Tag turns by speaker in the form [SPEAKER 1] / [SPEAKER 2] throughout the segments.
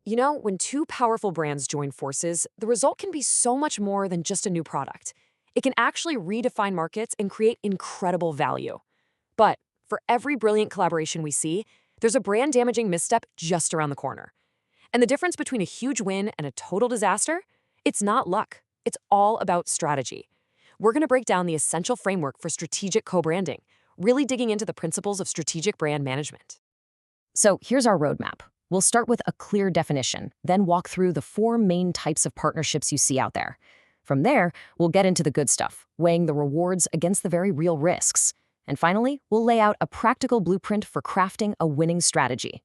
[SPEAKER 1] You know, when two powerful brands join forces, the result can be so much more than just a new product. It can actually redefine markets and create incredible value. But for every brilliant collaboration we see, there's a brand damaging misstep just around the corner. And the difference between a huge win and a total disaster? It's not luck. It's all about strategy. We're going to break down the essential framework for strategic co-branding, really digging into the principles of strategic brand management.
[SPEAKER 2] So here's our roadmap. We'll start with a clear definition, then walk through the four main types of partnerships you see out there. From there, we'll get into the good stuff, weighing the rewards against the very real risks. And finally, we'll lay out a practical blueprint for crafting a winning strategy.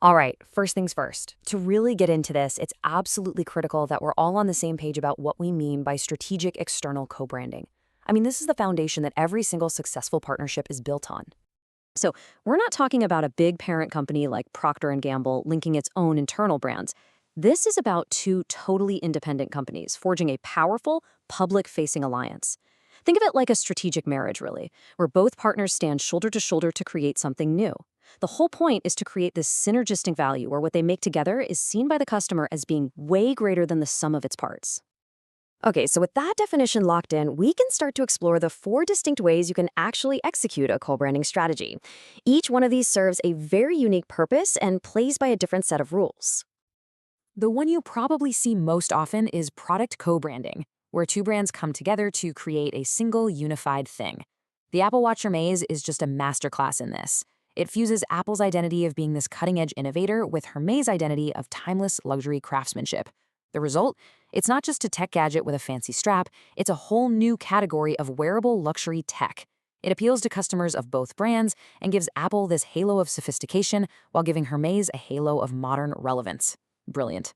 [SPEAKER 3] All right, first things first. To really get into this, it's absolutely critical that we're all on the same page about what we mean by strategic external co-branding. I mean, this is the foundation that every single successful partnership is built on. So we're not talking about a big parent company like Procter & Gamble linking its own internal brands. This is about two totally independent companies forging a powerful, public-facing alliance. Think of it like a strategic marriage, really, where both partners stand shoulder to shoulder to create something new. The whole point is to create this synergistic value where what they make together is seen by the customer as being way greater than the sum of its parts. Okay, so with that definition locked in, we can start to explore the four distinct ways you can actually execute a co-branding strategy. Each one of these serves a very unique purpose and plays by a different set of rules.
[SPEAKER 1] The one you probably see most often is product co-branding, where two brands come together to create a single unified thing. The Apple Watch Hermes is just a masterclass in this. It fuses Apple's identity of being this cutting-edge innovator with Hermes' identity of timeless luxury craftsmanship. The result? It's not just a tech gadget with a fancy strap, it's a whole new category of wearable luxury tech. It appeals to customers of both brands and gives Apple this halo of sophistication while giving Hermes a halo of modern relevance. Brilliant.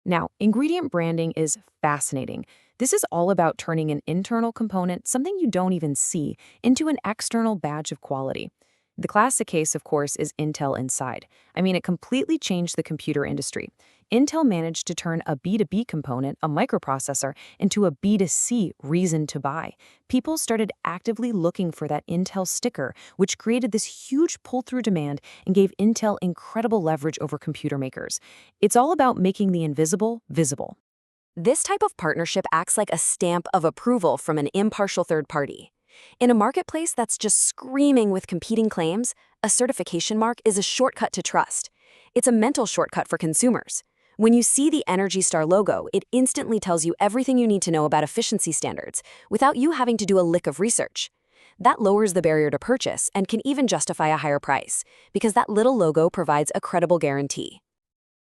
[SPEAKER 2] Now, ingredient branding is fascinating. This is all about turning an internal component, something you don't even see, into an external badge of quality. The classic case, of course, is Intel Inside. I mean, it completely changed the computer industry. Intel managed to turn a B2B component, a microprocessor, into a B2C reason to buy. People started actively looking for that Intel sticker, which created this huge pull-through demand and gave Intel incredible leverage over computer makers. It's all about making the invisible visible.
[SPEAKER 3] This type of partnership acts like a stamp of approval from an impartial third party. In a marketplace that's just screaming with competing claims, a certification mark is a shortcut to trust. It's a mental shortcut for consumers. When you see the Energy Star logo, it instantly tells you everything you need to know about efficiency standards without you having to do a lick of research. That lowers the barrier to purchase and can even justify a higher price, because that little logo provides a credible guarantee.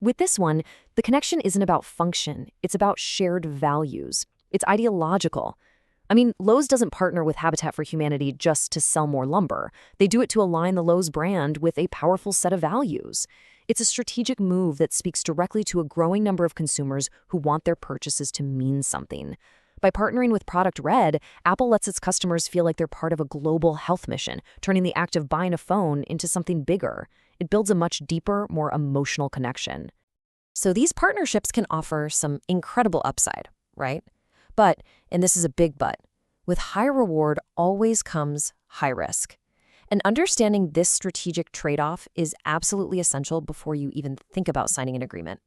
[SPEAKER 2] With this one, the connection isn't about function, it's about shared values. It's ideological. I mean, Lowe's doesn't partner with Habitat for Humanity just to sell more lumber. They do it to align the Lowe's brand with a powerful set of values. It's a strategic move that speaks directly to a growing number of consumers who want their purchases to mean something. By partnering with Product Red, Apple lets its customers feel like they're part of a global health mission, turning the act of buying a phone into something bigger. It builds a much deeper, more emotional connection. So these partnerships can offer some incredible upside, right? But, and this is a big but, with high reward always comes high risk. And understanding this strategic trade-off is absolutely essential before you even think about signing an agreement.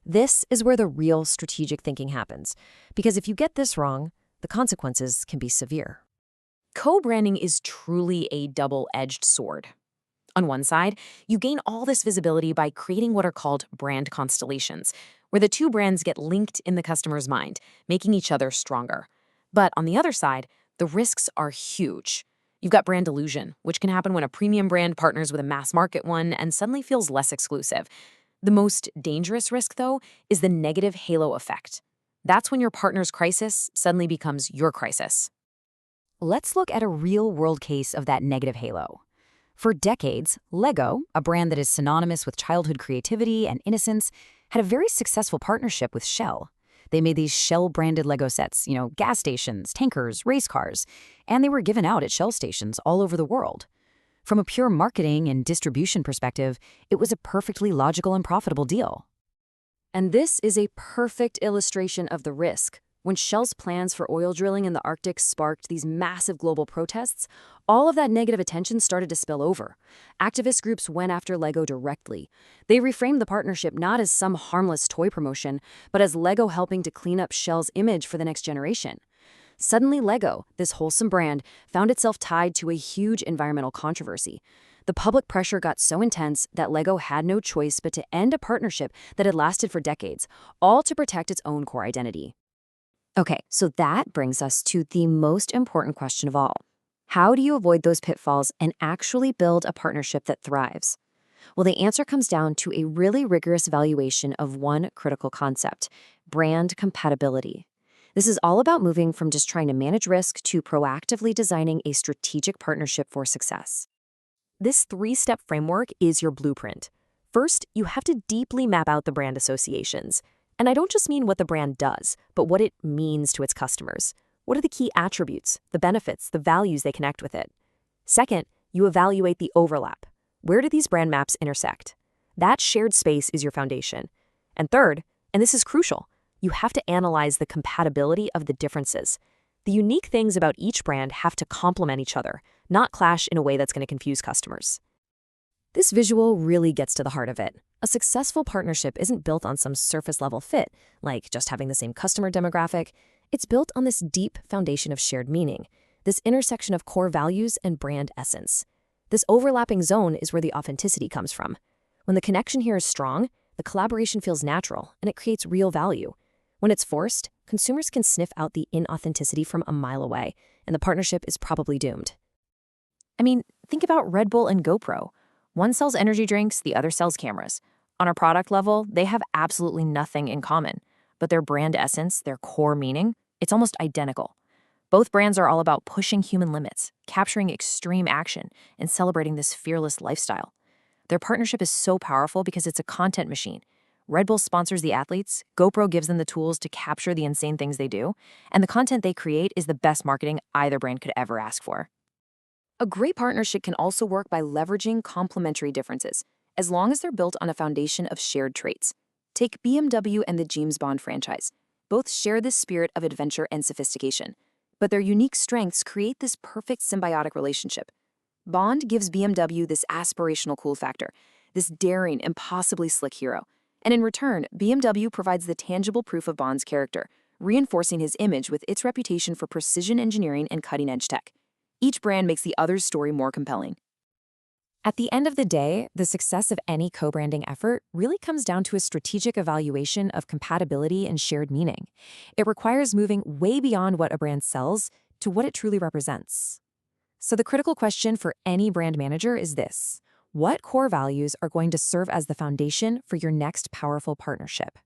[SPEAKER 2] This is where the real strategic thinking happens, because if you get this wrong, the consequences can be severe.
[SPEAKER 1] Co-branding is truly a double-edged sword. On one side, you gain all this visibility by creating what are called brand constellations, where the two brands get linked in the customer's mind, making each other stronger. But on the other side, the risks are huge. You've got brand dilution, which can happen when a premium brand partners with a mass market one and suddenly feels less exclusive. The most dangerous risk, though, is the negative halo effect. That's when your partner's crisis suddenly becomes your crisis.
[SPEAKER 2] Let's look at a real-world case of that negative halo. For decades, Lego, a brand that is synonymous with childhood creativity and innocence, had a very successful partnership with Shell. They made these Shell-branded Lego sets, gas stations, tankers, race cars, and they were given out at Shell stations all over the world. From a pure marketing and distribution perspective, it was a perfectly logical and profitable deal.
[SPEAKER 3] And this is a perfect illustration of the risk. When Shell's plans for oil drilling in the Arctic sparked these massive global protests, all of that negative attention started to spill over. Activist groups went after LEGO directly. They reframed the partnership not as some harmless toy promotion, but as LEGO helping to clean up Shell's image for the next generation. Suddenly, LEGO, this wholesome brand, found itself tied to a huge environmental controversy. The public pressure got so intense that LEGO had no choice but to end a partnership that had lasted for decades, all to protect its own core identity.
[SPEAKER 2] Okay, so that brings us to the most important question of all. How do you avoid those pitfalls and actually build a partnership that thrives? Well, the answer comes down to a really rigorous evaluation of one critical concept: brand compatibility. This is all about moving from just trying to manage risk to proactively designing a strategic partnership for success.
[SPEAKER 3] This three-step framework is your blueprint. First, you have to deeply map out the brand associations. And I don't just mean what the brand does, but what it means to its customers. What are the key attributes, the benefits, the values they connect with it? Second, you evaluate the overlap. Where do these brand maps intersect? That shared space is your foundation. And third, and this is crucial, you have to analyze the compatibility of the differences. The unique things about each brand have to complement each other, not clash in a way that's going to confuse customers. This visual really gets to the heart of it. A successful partnership isn't built on some surface-level fit, like just having the same customer demographic. It's built on this deep foundation of shared meaning, this intersection of core values and brand essence. This overlapping zone is where the authenticity comes from. When the connection here is strong, the collaboration feels natural, and it creates real value. When it's forced, consumers can sniff out the inauthenticity from a mile away, and the partnership is probably doomed.
[SPEAKER 1] I mean, think about Red Bull and GoPro. One sells energy drinks, the other sells cameras. On a product level, they have absolutely nothing in common, but their brand essence, their core meaning, it's almost identical. Both brands are all about pushing human limits, capturing extreme action, and celebrating this fearless lifestyle. Their partnership is so powerful because it's a content machine. Red Bull sponsors the athletes, GoPro gives them the tools to capture the insane things they do, and the content they create is the best marketing either brand could ever ask for. A great partnership can also work by leveraging complementary differences, as long as they're built on a foundation of shared traits. Take BMW and the James Bond franchise. Both share this spirit of adventure and sophistication, but their unique strengths create this perfect symbiotic relationship. Bond gives BMW this aspirational cool factor, this daring, impossibly slick hero. And in return, BMW provides the tangible proof of Bond's character, reinforcing his image with its reputation for precision engineering and cutting-edge tech. Each brand makes the other's story more compelling. At the end of the day, the success of any co-branding effort really comes down to a strategic evaluation of compatibility and shared meaning. It requires moving way beyond what a brand sells to what it truly represents. So the critical question for any brand manager is this: what core values are going to serve as the foundation for your next powerful partnership?